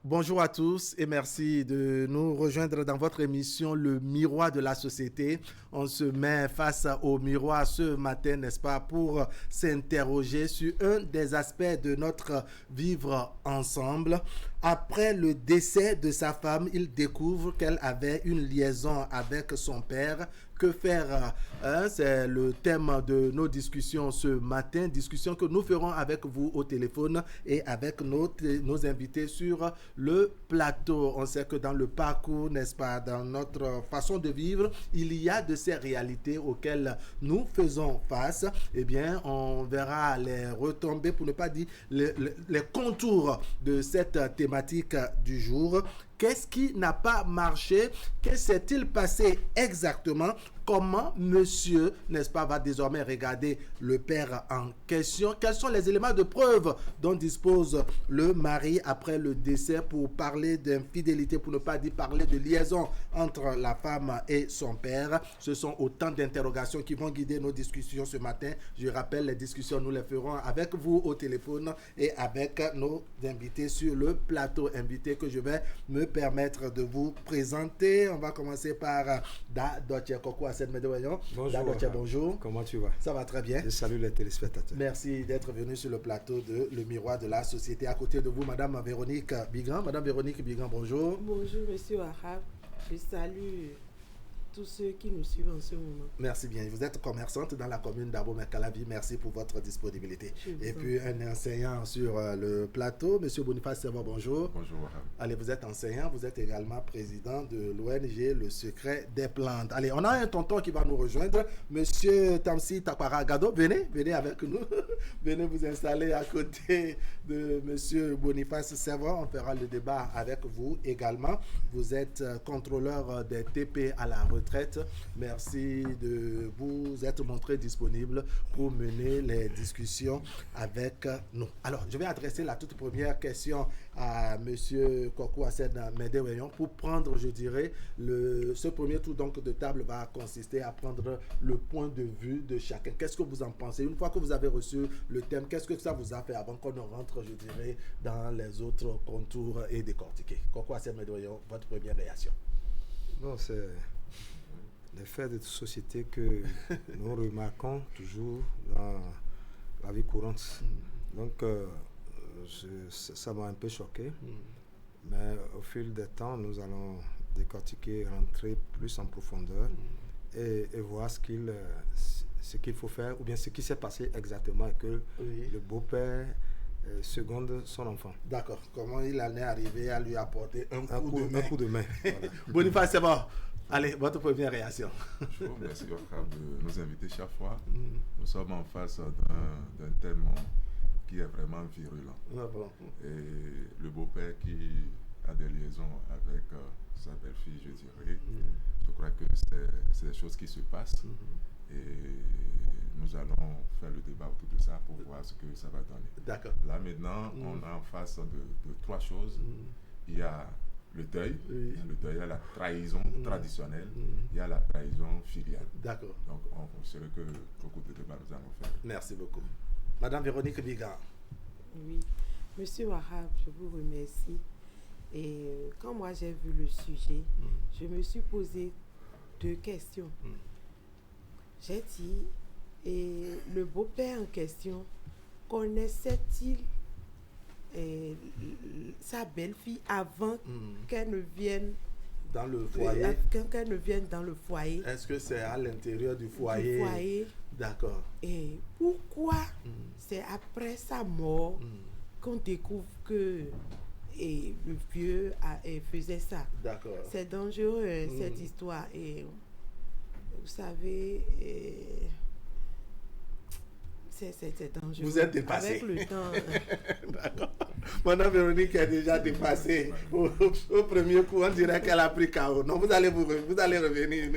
Bonjour à tous et merci de nous rejoindre dans votre émission Le Miroir de la Société. On se met face au miroir ce matin, n'est-ce pas, pour s'interroger sur un des aspects de notre vivre ensemble. Après le décès de sa femme, il découvre qu'elle avait une liaison avec son père. Que faire? C'est le thème de nos discussions ce matin, discussion que nous ferons avec vous au téléphone et avec nos invités sur le plateau. On sait que dans le parcours, n'est-ce pas, dans notre façon de vivre, il y a de ces réalités auxquelles nous faisons face. Eh bien, on verra les retombées, pour ne pas dire les contours de cette thématique du jour. Qu'est-ce qui n'a pas marché? Que s'est-il passé exactement? Comment monsieur, n'est-ce pas, va désormais regarder le père en question? Quels sont les éléments de preuve dont dispose le mari après le décès pour parler d'infidélité, pour ne pas dire parler de liaison entre la femme et son père? Ce sont autant d'interrogations qui vont guider nos discussions ce matin. Je rappelle, les discussions, nous les ferons avec vous au téléphone et avec nos invités sur le plateau. Invités que je vais me permettre de vous présenter. On va commencer par Da Doche Koko Asset Medewayon. Bonjour. Da Doche, bonjour. Comment tu vas? Ça va très bien. Je salue les téléspectateurs. Merci d'être venu sur le plateau de Le Miroir de la Société. À côté de vous, Madame Véronique Bigan. Madame Véronique Bigan, bonjour. Bonjour, Monsieur Wahab. Je salue tous ceux qui nous suivent en ce moment. Merci bien. Vous êtes commerçante dans la commune d'Abo-Mekalavi. Merci pour votre disponibilité. Et puis un enseignant sur le plateau, Monsieur Boniface Servo, bonjour. Bonjour. Allez, vous êtes enseignant, vous êtes également président de l'ONG Le Secret des Plantes. Allez, on a un tonton qui va nous rejoindre, Monsieur Tamsi Takwara Gado. Venez avec nous. Venez vous installer à côté de Monsieur Boniface Servo. On fera le débat avec vous également. Vous êtes contrôleur des TP à la retraite. Merci de vous être montré disponible pour mener les discussions avec nous. Alors, je vais adresser la toute première question à Monsieur Koko Asset Medewayon pour prendre, je dirais, ce premier tour donc de table va consister à prendre le point de vue de chacun. Qu'est-ce que vous en pensez? Une fois que vous avez reçu le thème, qu'est-ce que ça vous a fait avant qu'on ne rentre, je dirais, dans les autres contours et décortiquer? Koko Asset Medewayon, votre première réaction? Bon, c'est les faits de société que nous remarquons toujours dans la vie courante. Donc, ça m'a un peu choqué. Mais au fil des temps, nous allons décortiquer, rentrer plus en profondeur et voir ce qu'il faut faire, ou bien ce qui s'est passé exactement, que le beau-père seconde son enfant. D'accord. Comment il en est arrivé à lui apporter un coup de main. Voilà. Boniface, c'est bon. Allez, votre première réaction. Bonjour, merci de nous inviter chaque fois. Nous sommes en face d'un thème qui est vraiment virulent. Et le beau-père qui a des liaisons avec sa belle-fille, je dirais. Je crois que c'est des choses qui se passent. Et nous allons faire le débat autour de ça pour voir ce que ça va donner. D'accord. Là maintenant, on est en face de trois choses. Il y a le deuil, il y a la trahison traditionnelle, il y a la trahison filiale. D'accord. Donc c'est que beaucoup de débats nous allons faire. Merci beaucoup. Madame Véronique Bigan. Oui. Monsieur Wahab, je vous remercie. Et quand moi j'ai vu le sujet, je me suis posé deux questions. J'ai dit, et le beau-père en question, connaissait-il sa belle-fille avant qu'elle ne vienne dans le foyer? Qu'elle ne vienne dans le foyer. Est-ce que c'est à l'intérieur du foyer? D'accord. Et pourquoi c'est après sa mort qu'on découvre que le vieux faisait ça? D'accord. C'est dangereux cette histoire. Et vous savez, c'est dangereux. Vous êtes dépassé. Avec le temps. D'accord. Madame Véronique est déjà dépassée. Au premier coup, on dirait qu'elle a pris KO. Non, vous allez revenir.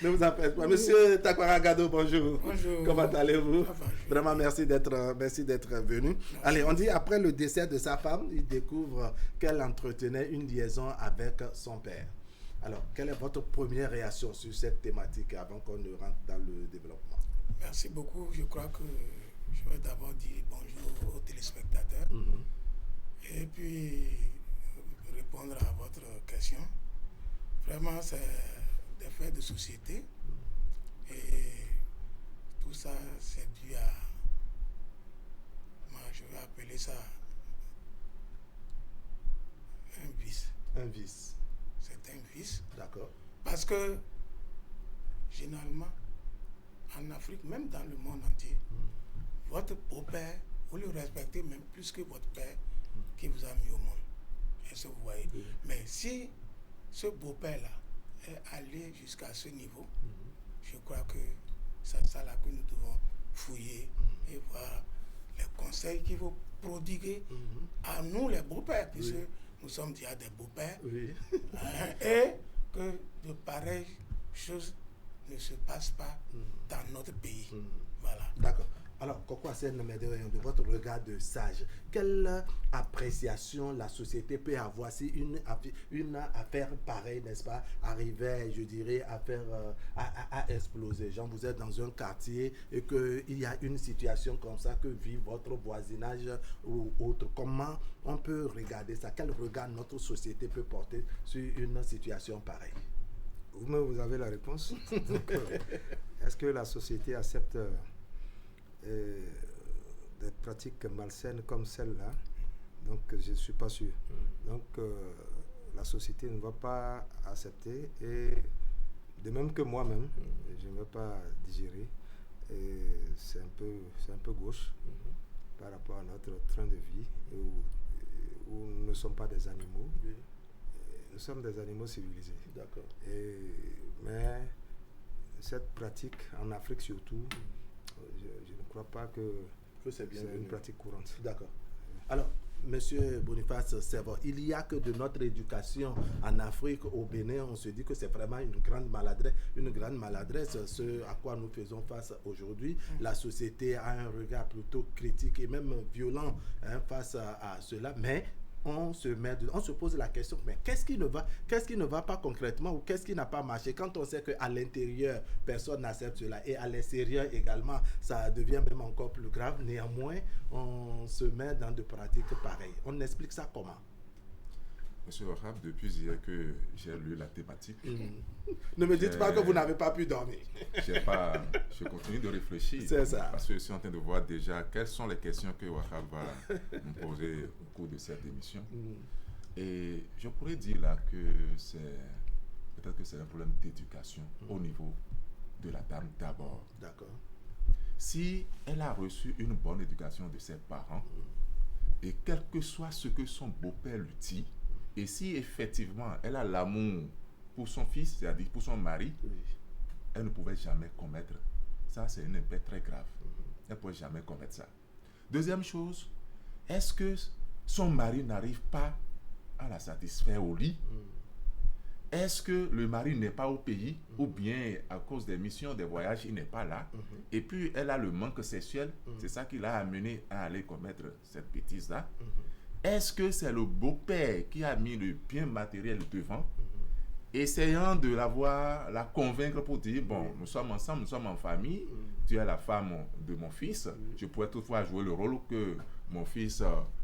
Ne vous en faites pas. Monsieur Takwara Gado, bonjour. Bonjour. Comment allez-vous? Vraiment, merci d'être venu. Allez, on dit après le décès de sa femme, il découvre qu'elle entretenait une liaison avec son père. Alors, quelle est votre première réaction sur cette thématique avant qu'on ne rentre dans le développement? Merci beaucoup. Je crois que je vais d'abord dire bonjour aux téléspectateurs. Et puis répondre à votre question. Vraiment, c'est des faits de société. Et tout ça, c'est dû à... Moi, je vais appeler ça un vice. Un vice. C'est un vice. D'accord. Parce que, généralement, en Afrique, même dans le monde entier, votre beau-père, vous le respectez même plus que votre père qui vous a mis au monde. Est-ce que vous voyez? Mais si ce beau-père-là est allé jusqu'à ce niveau, je crois que c'est ça là que nous devons fouiller et voir les conseils qu'il faut prodiguer à nous, les beaux-pères, puisque nous sommes déjà des beaux-pères, et que de pareilles choses ne se passent pas dans notre pays. Voilà. D'accord. Alors, Koko Hassen Médéon, de votre regard de sage, quelle appréciation la société peut avoir si une affaire pareille, n'est-ce pas, arrivait, je dirais, à exploser? Genre, vous êtes dans un quartier et qu'il y a une situation comme ça que vit votre voisinage ou autre. Comment on peut regarder ça? Quel regard notre société peut porter sur une situation pareille? Vous-même, vous avez la réponse. Donc, est-ce que la société accepte des pratiques malsaines comme celle-là? Donc, je ne suis pas sûr. Donc, la société ne va pas accepter. Et de même que moi-même, je ne vais pas digérer. C'est un peu gauche par rapport à notre train de vie où nous ne sommes pas des animaux. Nous sommes des animaux civilisés. D'accord. Mais cette pratique, en Afrique surtout, je ne crois pas que c'est une pratique courante. D'accord. Alors, Monsieur Boniface Servon, il y a que de notre éducation en Afrique, au Bénin, on se dit que c'est vraiment une grande maladresse, ce à quoi nous faisons face aujourd'hui. La société a un regard plutôt critique et même violent face à cela, mais on se pose la question, mais qu'est-ce qui ne va pas concrètement ou qu'est-ce qui n'a pas marché quand on sait qu'à l'intérieur, personne n'accepte cela et à l'extérieur également, ça devient même encore plus grave. Néanmoins, on se met dans de pratiques pareilles. On explique ça comment? Monsieur Wahab, depuis hier que j'ai lu la thématique... Ne me dites pas que vous n'avez pas pu dormir. Je continue de réfléchir. C'est ça. Parce que je suis en train de voir déjà quelles sont les questions que Wahab va me poser au cours de cette émission. Et je pourrais dire là que peut-être que c'est un problème d'éducation au niveau de la dame d'abord. D'accord. Si elle a reçu une bonne éducation de ses parents, et quel que soit ce que son beau-père lui dit, et si effectivement elle a l'amour pour son fils, c'est-à-dire pour son mari, elle ne pouvait jamais commettre. Ça, c'est un impact très grave. Elle ne pouvait jamais commettre ça. Deuxième chose, est-ce que son mari n'arrive pas à la satisfaire au lit? Est-ce que le mari n'est pas au pays ou bien à cause des missions, des voyages, il n'est pas là? Et puis elle a le manque sexuel, c'est ça qui l'a amené à aller commettre cette bêtise-là. Est-ce que c'est le beau-père qui a mis le bien matériel devant, essayant de la convaincre pour dire, bon, nous sommes ensemble, nous sommes en famille, tu es la femme de mon fils, je pourrais toutefois jouer le rôle que mon fils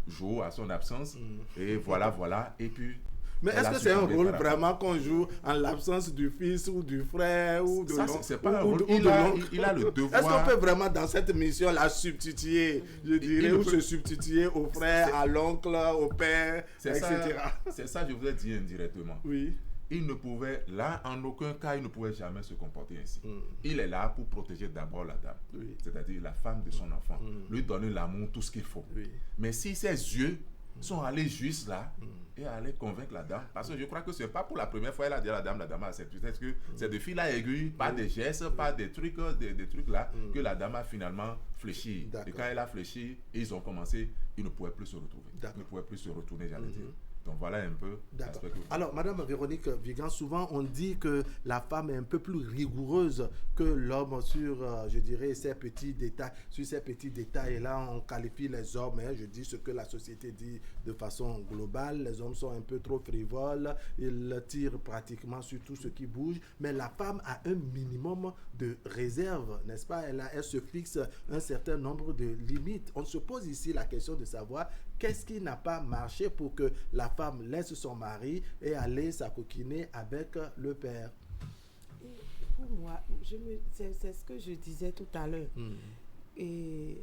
joue à son absence, et voilà, et puis... Mais est-ce que c'est un rôle vraiment qu'on joue en l'absence du fils ou du frère ou de l'oncle? C'est pas un rôle. Il a le devoir. Est-ce qu'on peut vraiment dans cette mission la substituer, je dirais, ou se substituer au frère, à l'oncle, au père, etc. C'est ça, je vous ai dit indirectement. Oui. Il ne pouvait, là, en aucun cas, il ne pouvait jamais se comporter ainsi. Il est là pour protéger d'abord la dame, c'est-à-dire la femme de son enfant, lui donner l'amour, tout ce qu'il faut. Mais si ses yeux sont allés juste là et aller convaincre la dame, parce que je crois que ce n'est pas pour la première fois elle a dit à la dame a accepté. Peut-être que c'est de fil à aiguille, pas des gestes, pas des trucs là, que la dame a finalement fléchi. Et quand elle a fléchi, ils ont commencé, ils ne pouvaient plus se retrouver. Ils ne pouvaient plus se retourner, j'allais dire. Donc voilà un peu l'aspect que... Alors, Madame Véronique Vigan, souvent on dit que la femme est un peu plus rigoureuse que l'homme sur, je dirais, ces petits détails. Sur ces petits détails, et là on qualifie les hommes, je dis ce que la société dit de façon globale. Les hommes sont un peu trop frivoles, ils tirent pratiquement sur tout ce qui bouge, mais la femme a un minimum de réserve, n'est-ce pas? Elle se fixe un certain nombre de limites. On se pose ici la question de savoir Qu'est-ce qui n'a pas marché pour que la femme laisse son mari et aller s'acoquiner avec le père? Et pour moi, c'est ce que je disais tout à l'heure. Et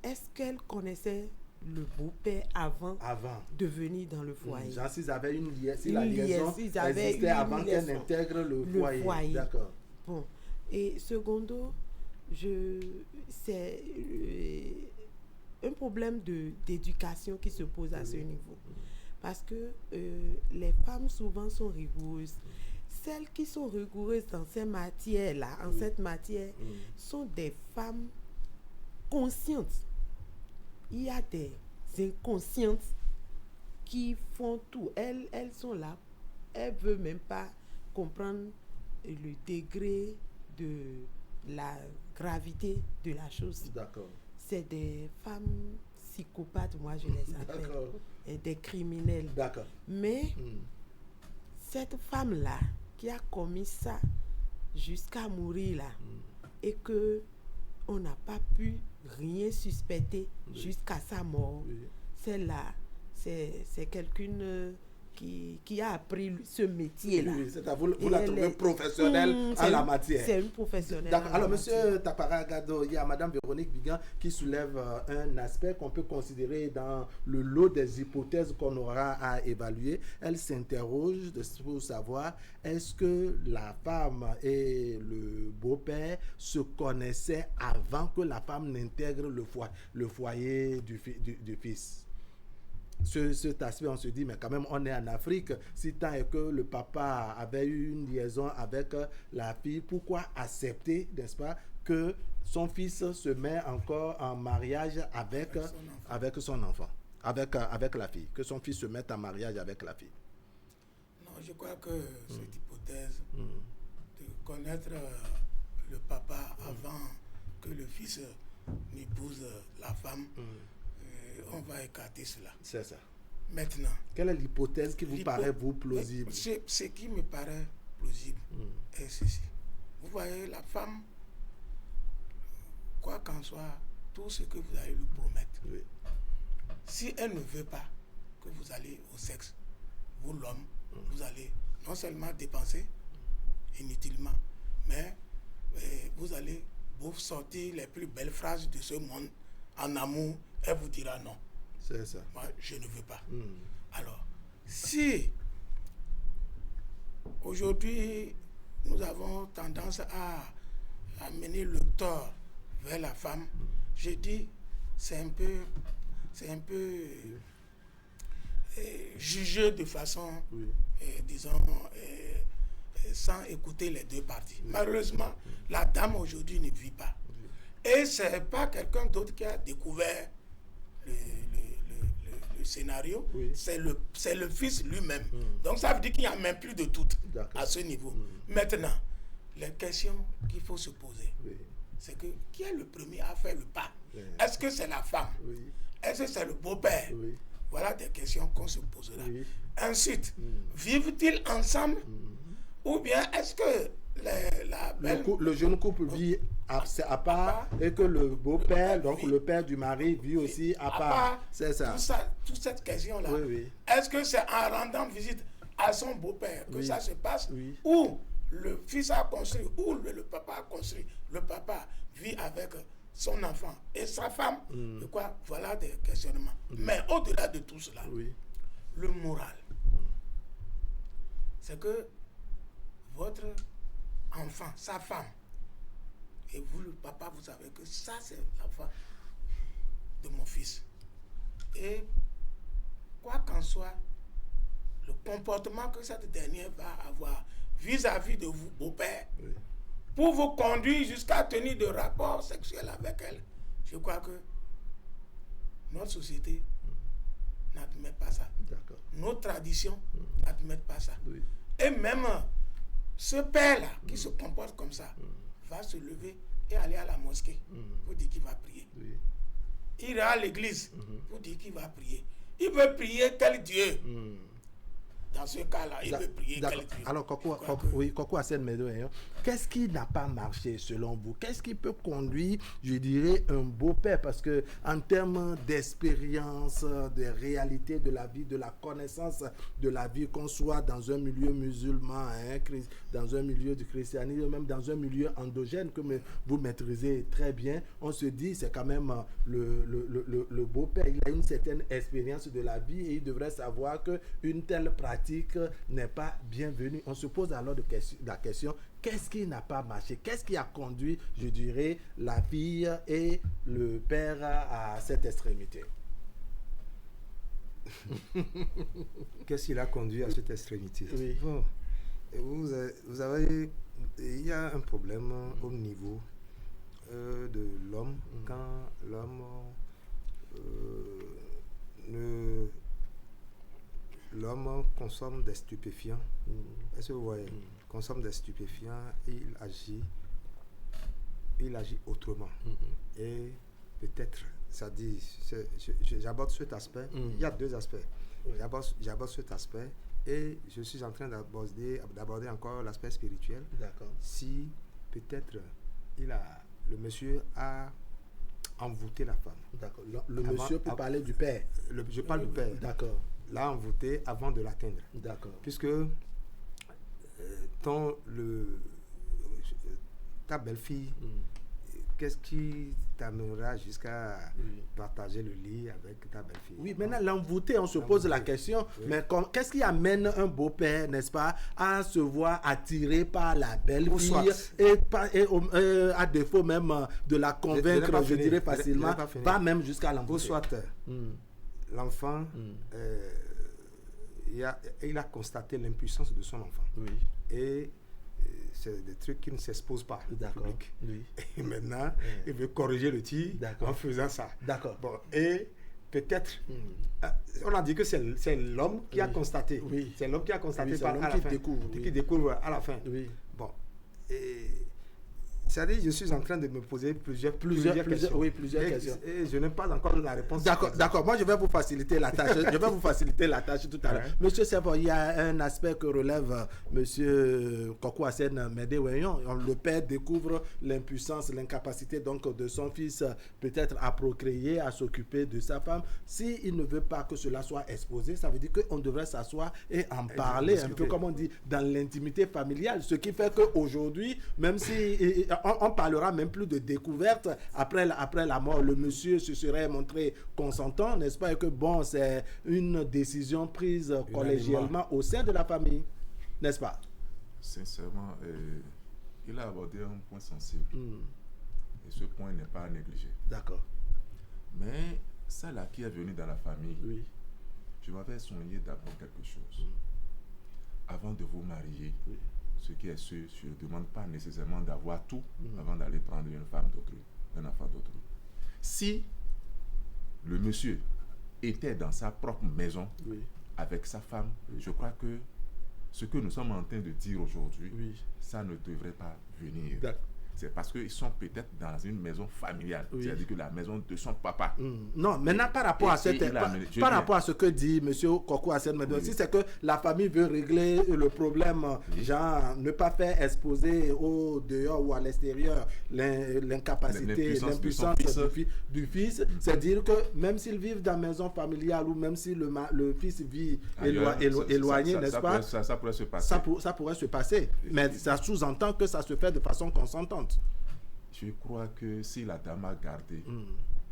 est-ce qu'elle connaissait le beau-père avant de venir dans le foyer? Genre s'ils avaient une liaison existait avant qu'elle intègre le foyer. D'accord. Bon. Et secondo, c'est un problème d'éducation qui se pose à ce niveau. Parce que les femmes souvent sont rigoureuses. Celles qui sont rigoureuses dans ces matières-là, cette matière, sont des femmes conscientes. Il y a des inconscientes qui font tout. Elles sont là. Elles ne veulent même pas comprendre le degré de la gravité de la chose. D'accord. C'est des femmes psychopathes, moi je les appelle. Et des criminels. D'accord. Mais cette femme-là qui a commis ça jusqu'à mourir là, et que on n'a pas pu rien suspecter jusqu'à sa mort, celle-là, c'est quelqu'un qui a appris ce métier-là. Oui, vous la trouvez professionnelle en la matière. C'est une professionnelle. D'accord. Alors, monsieur Tapara Gado, il y a madame Véronique Bigan qui soulève un aspect qu'on peut considérer dans le lot des hypothèses qu'on aura à évaluer. Elle s'interroge pour savoir est-ce que la femme et le beau-père se connaissaient avant que la femme n'intègre le foyer du fils. Cet aspect, on se dit, mais quand même, on est en Afrique. Si tant est que le papa avait eu une liaison avec la fille, pourquoi accepter, n'est-ce pas, que son fils se met encore en mariage avec son enfant, avec la fille, que son fils se mette en mariage avec la fille? Non, je crois que cette hypothèse de connaître le papa avant que le fils n'épouse la femme, on va écarter cela. C'est ça. Maintenant. Quelle est l'hypothèse qui vous paraît, vous, plausible? Ce qui me paraît plausible est ceci. Vous voyez, la femme, quoi qu'en soit, tout ce que vous allez lui promettre, si elle ne veut pas que vous allez au sexe, vous, l'homme, vous allez non seulement dépenser inutilement, mais vous allez vous sortir les plus belles phrases de ce monde en amour. Elle vous dira non. C'est ça. Moi, je ne veux pas. Alors, si aujourd'hui, nous avons tendance à amener le tort vers la femme, je dis, c'est un peu jugé de façon, disons, sans écouter les deux parties. Malheureusement, la dame aujourd'hui ne vit pas. Et ce n'est pas quelqu'un d'autre qui a découvert le scénario, c'est le fils lui-même. Donc ça veut dire qu'il n'y a même plus de doute à ce niveau. Maintenant, les questions qu'il faut se poser, c'est que qui est le premier à faire le pas? Est-ce que c'est la femme? Est-ce que c'est le beau-père? Voilà des questions qu'on se posera. Ensuite, vivent-ils ensemble? Ou bien est-ce que le jeune couple vit à part et que le beau-père, donc le père du mari, vit aussi à part? C'est ça. Toute cette question-là. Est-ce que c'est en rendant visite à son beau-père que ça se passe? Ou le fils a construit, ou le papa a construit. Le papa vit avec son enfant et sa femme. Voilà des questionnements. Mais au-delà de tout cela, le moral, c'est que votre enfant, sa femme, et vous, le papa, vous savez que ça, c'est la femme de mon fils. Et quoi qu'en soit, le comportement que cette dernière va avoir vis-à-vis de vous, beau-père, pour vous conduire jusqu'à tenir de rapports sexuels avec elle, je crois que notre société n'admet pas ça. Nos traditions n'admettent pas ça. Et même ce père-là qui se comporte comme ça va se lever et aller à la mosquée pour dire qu'il va prier. Il ira à l'église pour dire qu'il va prier. Il veut prier quel Dieu? dans ce cas-là, il peut prier d'accord. quel Dieu. Alors, Koko Hassen Medouen, qu'est-ce qui n'a pas marché selon vous? Qu'est-ce qui peut conduire, je dirais, un beau-père? Parce que en termes d'expérience, de réalité de la vie, de la connaissance de la vie, qu'on soit dans un milieu musulman, dans un milieu du christianisme, même dans un milieu endogène que vous maîtrisez très bien, on se dit c'est quand même le beau-père, il a une certaine expérience de la vie et il devrait savoir qu'une telle pratique n'est pas bienvenue. On se pose alors la question, qu'est-ce qui n'a pas marché? Qu'est-ce qui a conduit, je dirais, la fille et le père à cette extrémité? Qu'est-ce qui l'a conduit à cette extrémité? Oui. Bon, vous avez, il y a un problème au niveau de l'homme quand l'homme l'homme consomme des stupéfiants. Est-ce que vous voyez? Consomme des stupéfiants et il agit autrement. Et peut-être, ça dit, j'aborde cet aspect. Il y a deux aspects. J'aborde cet aspect et je suis en train d'aborder encore l'aspect spirituel. D'accord. Si peut-être le monsieur a envoûté la femme. D'accord. Le monsieur peut parler du père. Je parle du père. D'accord. L'a envoûté avant de l'atteindre. D'accord. Puisque ta belle-fille, qu'est-ce qui t'amènera jusqu'à partager le lit avec ta belle-fille? Oui, maintenant l'envoûté, on se pose la question, mais qu'est-ce qui amène un beau-père, n'est-ce pas, à se voir attiré par la belle-fille et à défaut même de la convaincre, je dirais facilement, pas même jusqu'à l'envoûter. Ou soit l'enfant, il a constaté l'impuissance de son enfant. Oui. Et c'est des trucs qui ne s'exposent pas au public. Oui. Et maintenant, il veut corriger le tir en faisant ça. D'accord. Bon, et peut-être, on a dit que c'est l'homme qui a constaté. Oui. C'est l'homme qui a constaté à la fin. Qui découvre à la fin. Oui. Bon. Et c'est-à-dire, je suis en train de me poser plusieurs questions. Oui, plusieurs questions. Et je n'ai pas encore la réponse. D'accord. Moi, je vais vous faciliter la tâche. Tout à l'heure. Monsieur Servo, il y a un aspect que relève Monsieur Koko Hassen Medouen. Le père découvre l'impuissance, l'incapacité donc de son fils peut-être à procréer, à s'occuper de sa femme. S'il ne veut pas que cela soit exposé, ça veut dire qu'on devrait s'asseoir et en parler, un peu comme on dit, dans l'intimité familiale. Ce qui fait qu'aujourd'hui, même si on parlera même plus de découverte après la mort. Le monsieur se serait montré consentant, n'est-ce pas? Et que bon, c'est une décision prise collégialement au sein de la famille, n'est-ce pas? Sincèrement, il a abordé un point sensible. Et ce point n'est pas à négliger. D'accord. Mais ça là qui est venu dans la famille, je m'avais soigné d'abord quelque chose. Avant de vous marier, ce qui est sûr, je ne demande pas nécessairement d'avoir tout avant d'aller prendre une femme d'autrui, un enfant d'autrui. Si le monsieur était dans sa propre maison avec sa femme, je crois que ce que nous sommes en train de dire aujourd'hui, ça ne devrait pas venir. C'est parce qu'ils sont peut-être dans une maison familiale, c'est-à-dire que la maison de son papa. Non, maintenant par rapport à ce que dit M. Koko Hassen Medouen, si c'est que la famille veut régler le problème, genre ne pas faire exposer au dehors ou à l'extérieur l'incapacité, l'impuissance du fils, c'est-à-dire que même s'ils vivent dans une maison familiale ou même si le fils vit éloigné, n'est-ce pas? Ça pourrait se passer. Ça pourrait se passer, mais ça sous-entend que ça se fait de façon consentante. Je crois que si la dame a gardé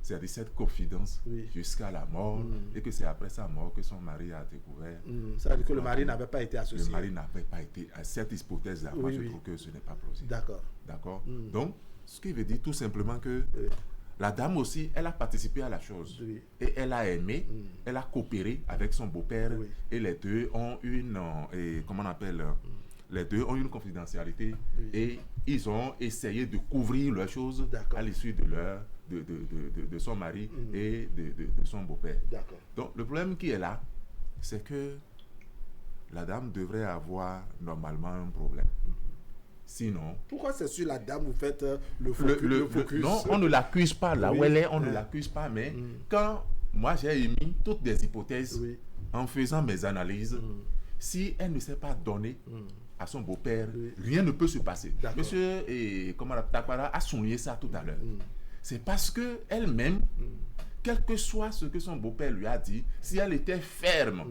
c'est-à-dire cette confidence jusqu'à la mort et que c'est après sa mort que son mari a découvert. Ça veut dire que le mari n'avait pas été associé. Le mari n'avait pas été à cette hypothèse-là. Moi, je trouve que ce n'est pas plausible. D'accord. Donc, ce qui veut dire tout simplement que la dame aussi, elle a participé à la chose. Et elle a aimé, elle a coopéré avec son beau-père et les deux ont une, comment on appelle, les deux ont une confidentialité et ils ont essayé de couvrir leurs choses à l'issue de son mari et de son beau-père. Donc le problème qui est là, c'est que la dame devrait avoir normalement un problème. Sinon... Pourquoi c'est sur la dame vous faites le focus? Non, on ne l'accuse pas là où elle est, on ne l'accuse pas, mais quand moi j'ai émis toutes des hypothèses en faisant mes analyses, si elle ne s'est pas donnée à son beau-père, rien ne peut se passer. Monsieur Takwara a souligné ça tout à l'heure. C'est parce que elle-même, quel que soit ce que son beau-père lui a dit, si elle était ferme,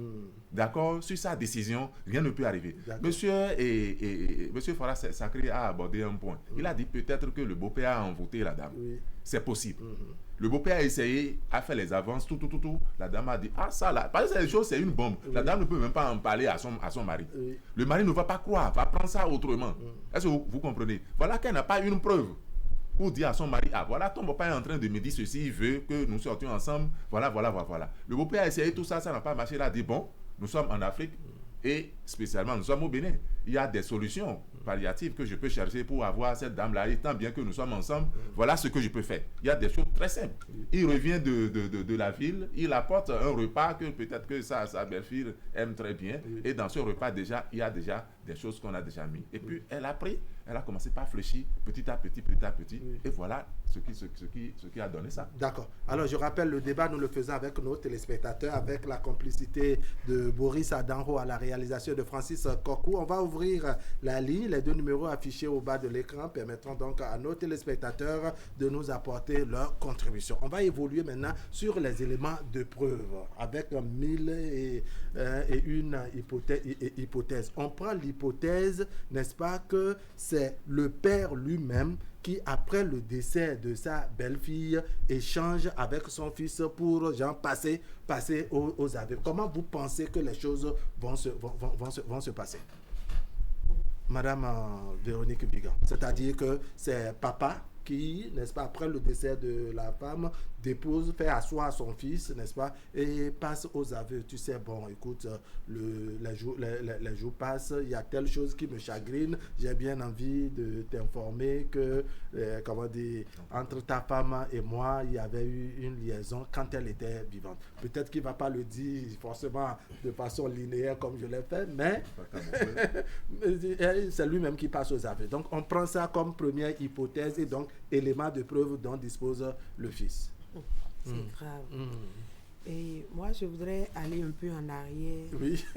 d'accord, sur sa décision, rien ne peut arriver. Monsieur Farah Sacré a abordé un point. Il a dit peut-être que le beau-père a envoûté la dame. C'est possible. Le beau-père a essayé, a fait les avances, tout. La dame a dit, ah ça là, parce que ces choses, c'est une bombe. La dame ne peut même pas en parler à son mari. Le mari ne va pas croire, va prendre ça autrement. Est-ce que vous comprenez? Voilà qu'elle n'a pas une preuve pour dire à son mari, ah voilà, ton beau-père est en train de me dire ceci, il veut que nous sortions ensemble, voilà. Le beau-père a essayé tout ça, ça n'a pas marché, il a dit, bon, nous sommes en Afrique et spécialement nous sommes au Bénin. Il y a des solutions palliatives que je peux chercher pour avoir cette dame-là, et tant bien que nous sommes ensemble, voilà ce que je peux faire. Il y a des choses très simples. Il revient de la ville, il apporte un repas que peut-être que sa belle-fille aime très bien, et dans ce repas déjà, il y a déjà des choses qu'on a déjà mis. Et puis elle a pris, elle a commencé par fléchir petit à petit, et voilà ce qui a donné ça. D'accord. Alors je rappelle, le débat, nous le faisons avec nos téléspectateurs, avec la complicité de Boris Adanro à la réalisation de Francis Kokou. On va ouvrir la ligne. Les 2 numéros affichés au bas de l'écran permettront donc à nos téléspectateurs de nous apporter leur contribution. On va évoluer maintenant sur les éléments de preuve avec 1001 hypothèses. On prend l'hypothèse, n'est-ce pas, que c'est le père lui-même qui, après le décès de sa belle-fille, échange avec son fils pour passer aux aveux. Comment vous pensez que les choses vont se passer? Madame Véronique Bigan, c'est-à-dire que c'est papa qui, n'est-ce pas, après le décès de la femme, fait asseoir son fils, n'est-ce pas, et passe aux aveux. Tu sais, bon, écoute, les jours passent, il y a telle chose qui me chagrine, j'ai bien envie de t'informer que, entre ta femme et moi, il y avait eu une liaison quand elle était vivante. Peut-être qu'il ne va pas le dire forcément de façon linéaire comme je l'ai fait, mais c'est lui-même qui passe aux aveux. Donc, on prend ça comme première hypothèse et donc élément de preuve dont dispose le fils. C'est grave. Et moi, je voudrais aller un peu en arrière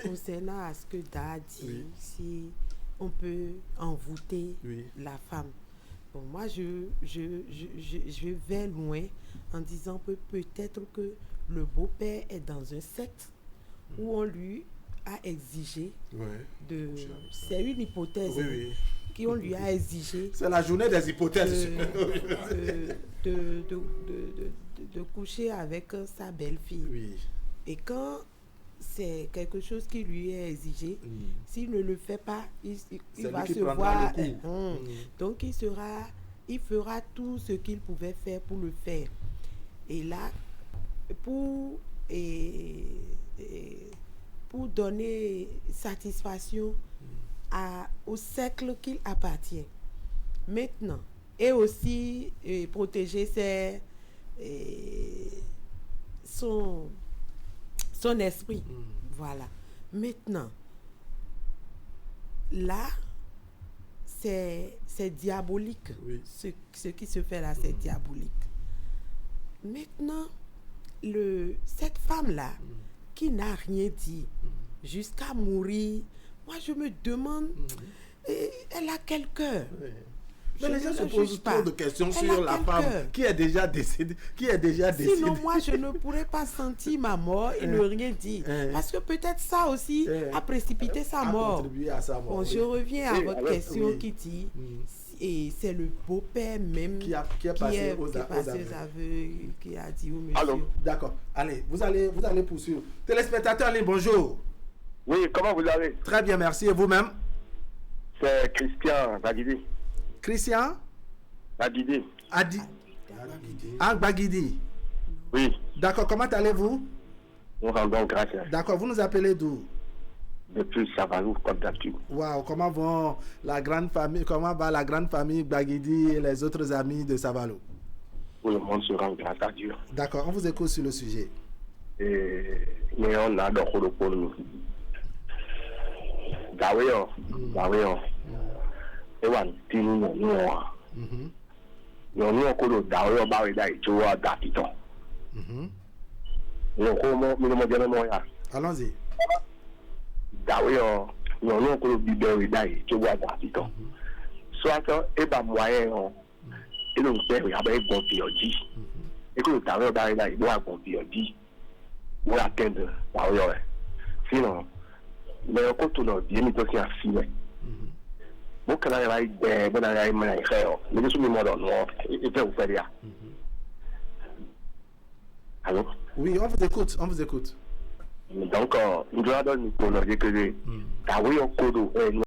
concernant ce que Da a dit, si on peut envoûter la femme. Bon, moi, je vais loin en disant que peut-être que le beau-père est dans un secte où on lui a exigé de... C'est une hypothèse qu'on lui a exigé... C'est la journée des hypothèses. De coucher avec sa belle-fille. Et quand c'est quelque chose qui lui est exigé, s'il ne le fait pas, il va se voir... Donc il fera tout ce qu'il pouvait faire pour le faire. Et là, pour donner satisfaction au cercle qu'il appartient. Maintenant, et aussi protéger son esprit. Voilà. Maintenant, là, c'est diabolique. Ce qui se fait là, c'est diabolique. Maintenant, cette femme-là, qui n'a rien dit, jusqu'à mourir, moi je me demande, elle a quel cœur? Mais les gens se posent trop de questions sur la femme qui est déjà décédée. Sinon, moi, je ne pourrais pas sentir ma mort et ne rien dire. Parce que peut-être ça aussi a précipité sa mort. Bon, je reviens à votre question qui dit, et c'est le beau-père même qui est passé aux aveux, qui a dit au monsieur. Allô? D'accord. Allez, vous allez poursuivre. Téléspectateurs, allez, bonjour. Oui, comment vous allez? Très bien, merci. Et vous-même? C'est Christian Bagidi. Christian Bagidi. Bagidi. Oui. D'accord, comment allez-vous? Nous rendons grâce. D'accord, vous nous appelez d'où? Depuis Savalou, Côte d'Artur. Waouh, comment va la grande famille Bagidi et les autres amis de Savalou? Tout le monde se rend grâce à Dieu. D'accord, on vous écoute sur le sujet. Mais on a donc le pôle. Gawayo. Ewan tinu noa. Nous avons d'ailleurs barré d'ailleurs d'Apiton. Allons-y. d'ailleurs, non, non, que le bidon est d'ailleurs, tu vois, dans soit et bah moyen, et donc, il y a un bon période. Et que le travail d'ailleurs, il doit avoir un période. Pour atteindre, d'ailleurs. Sinon, mais quand on a bien mis aussi à finir. Bon, quand on a eu des bonnes années, mais je suis mis dans noir, et puis vous faites rien. Allô? Oui, on vous écoute, on vous écoute. Donc, nous avons donné pour nous dire que, ah oui, on code,